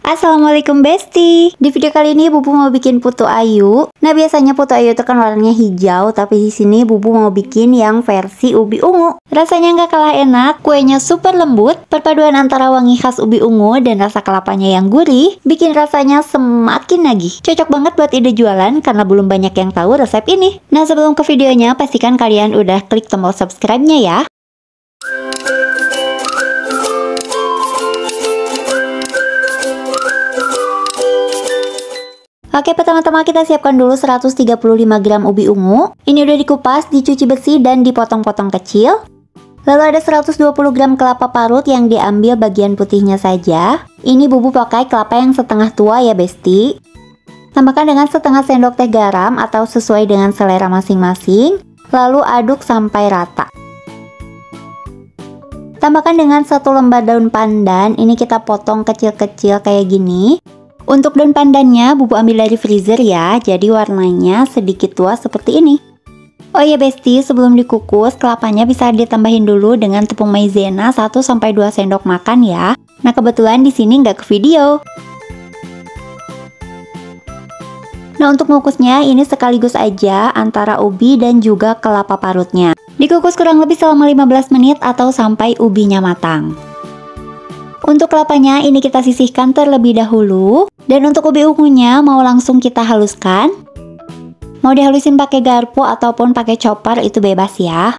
Assalamualaikum Besti. Di video kali ini Bubu mau bikin putu ayu. Nah, biasanya putu ayu itu kan warnanya hijau, tapi di sini Bubu mau bikin yang versi ubi ungu. Rasanya nggak kalah enak, kuenya super lembut, perpaduan antara wangi khas ubi ungu dan rasa kelapanya yang gurih, bikin rasanya semakin nagih. Cocok banget buat ide jualan karena belum banyak yang tahu resep ini. Nah, sebelum ke videonya, pastikan kalian udah klik tombol subscribe-nya ya. Oke, pertama-tama kita siapkan dulu 135 gram ubi ungu. Ini udah dikupas, dicuci bersih, dan dipotong-potong kecil. Lalu ada 120 gram kelapa parut yang diambil bagian putihnya saja. Ini Bubu pakai kelapa yang setengah tua ya Besti. Tambahkan dengan setengah sendok teh garam atau sesuai dengan selera masing-masing. Lalu aduk sampai rata. Tambahkan dengan 1 lembar daun pandan. Ini kita potong kecil-kecil kayak gini. Untuk daun pandannya Bubu ambil dari freezer ya, jadi warnanya sedikit tua seperti ini. Oh ya Besti, sebelum dikukus, kelapanya bisa ditambahin dulu dengan tepung maizena 1-2 sendok makan ya. Nah, kebetulan di sini nggak ke video. Nah, untuk mengukusnya ini sekaligus aja antara ubi dan juga kelapa parutnya. Dikukus kurang lebih selama 15 menit atau sampai ubinya matang. Untuk kelapanya ini kita sisihkan terlebih dahulu. Dan untuk ubi ungunya mau langsung kita haluskan. Mau dihalusin pakai garpu ataupun pakai chopper itu bebas ya.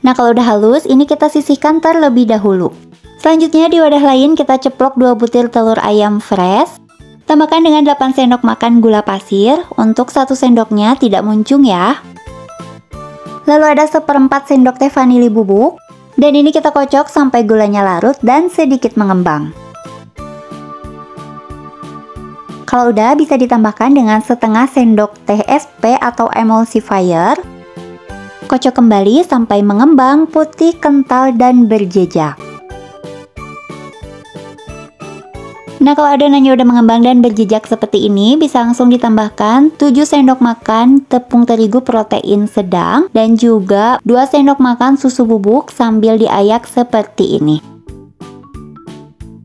Nah, kalau udah halus ini kita sisihkan terlebih dahulu. Selanjutnya di wadah lain kita ceplok 2 butir telur ayam fresh. Tambahkan dengan 8 sendok makan gula pasir. Untuk 1 sendoknya tidak muncung ya. Lalu ada 1/4 sendok teh vanili bubuk. Dan ini kita kocok sampai gulanya larut dan sedikit mengembang. Kalau udah bisa ditambahkan dengan setengah sendok teh SP atau emulsifier. Kocok kembali sampai mengembang, putih, kental, dan berjejak. Nah, kalau adonannya udah mengembang dan berjejak seperti ini, bisa langsung ditambahkan 7 sendok makan tepung terigu protein sedang dan juga 2 sendok makan susu bubuk sambil diayak seperti ini.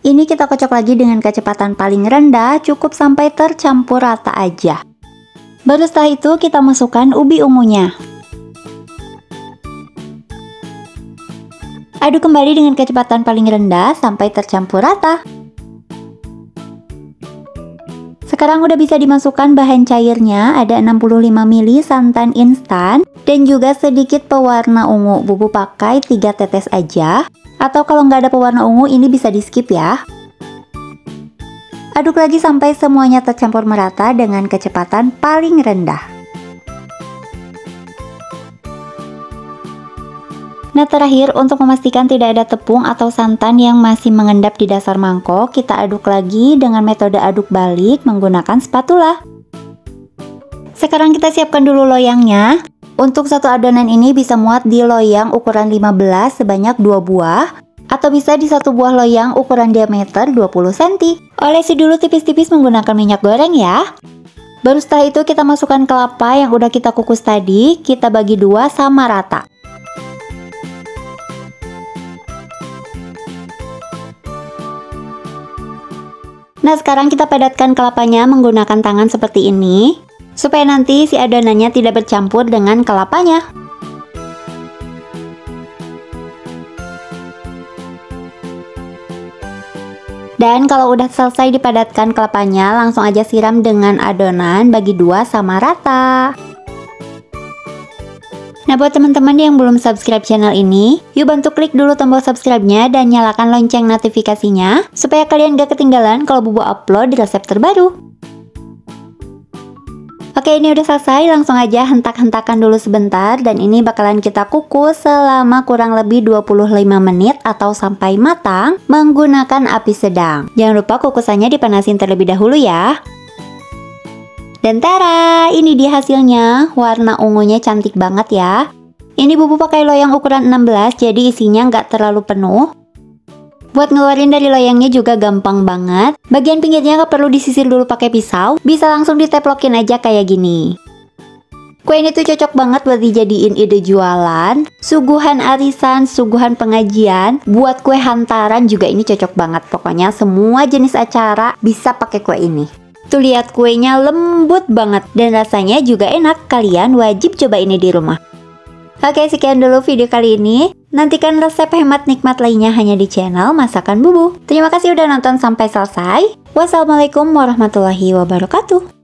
Ini kita kocok lagi dengan kecepatan paling rendah, cukup sampai tercampur rata aja. Baru setelah itu kita masukkan ubi ungunya. Aduk kembali dengan kecepatan paling rendah sampai tercampur rata. Sekarang udah bisa dimasukkan bahan cairnya, ada 65 ml santan instan dan juga sedikit pewarna ungu. Bubu pakai 3 tetes aja, atau kalau nggak ada pewarna ungu ini bisa di skip ya. Aduk lagi sampai semuanya tercampur merata dengan kecepatan paling rendah. Nah, terakhir untuk memastikan tidak ada tepung atau santan yang masih mengendap di dasar mangkok, kita aduk lagi dengan metode aduk balik menggunakan spatula. Sekarang kita siapkan dulu loyangnya. Untuk satu adonan ini bisa muat di loyang ukuran 15 sebanyak 2 buah, atau bisa di satu buah loyang ukuran diameter 20 cm. Olesi dulu tipis-tipis menggunakan minyak goreng ya. Baru setelah itu kita masukkan kelapa yang udah kita kukus tadi, kita bagi 2 sama rata. Nah, sekarang kita padatkan kelapanya menggunakan tangan seperti ini, supaya nanti si adonannya tidak bercampur dengan kelapanya. Dan kalau udah selesai dipadatkan kelapanya, langsung aja siram dengan adonan, bagi 2 sama rata. Nah, buat teman-teman yang belum subscribe channel ini, yuk bantu klik dulu tombol subscribe-nya dan nyalakan lonceng notifikasinya, supaya kalian gak ketinggalan kalau Bubu upload resep terbaru. Oke, ini udah selesai, langsung aja hentak-hentakan dulu sebentar, dan ini bakalan kita kukus selama kurang lebih 25 menit atau sampai matang menggunakan api sedang. Jangan lupa kukusannya dipanasin terlebih dahulu ya. Dan tara, ini dia hasilnya. Warna ungunya cantik banget ya. Ini Bubu pakai loyang ukuran 16, jadi isinya nggak terlalu penuh. Buat ngeluarin dari loyangnya juga gampang banget. Bagian pinggirnya nggak perlu disisir dulu pakai pisau, bisa langsung diteplokin aja kayak gini. Kue ini tuh cocok banget buat dijadiin ide jualan, suguhan arisan, suguhan pengajian, buat kue hantaran juga ini cocok banget. Pokoknya semua jenis acara bisa pakai kue ini. Tuh lihat kuenya lembut banget dan rasanya juga enak. Kalian wajib coba ini di rumah. Oke, sekian dulu video kali ini. Nantikan resep hemat nikmat lainnya hanya di channel Masakan Bubu. Terima kasih udah nonton sampai selesai. Wassalamualaikum warahmatullahi wabarakatuh.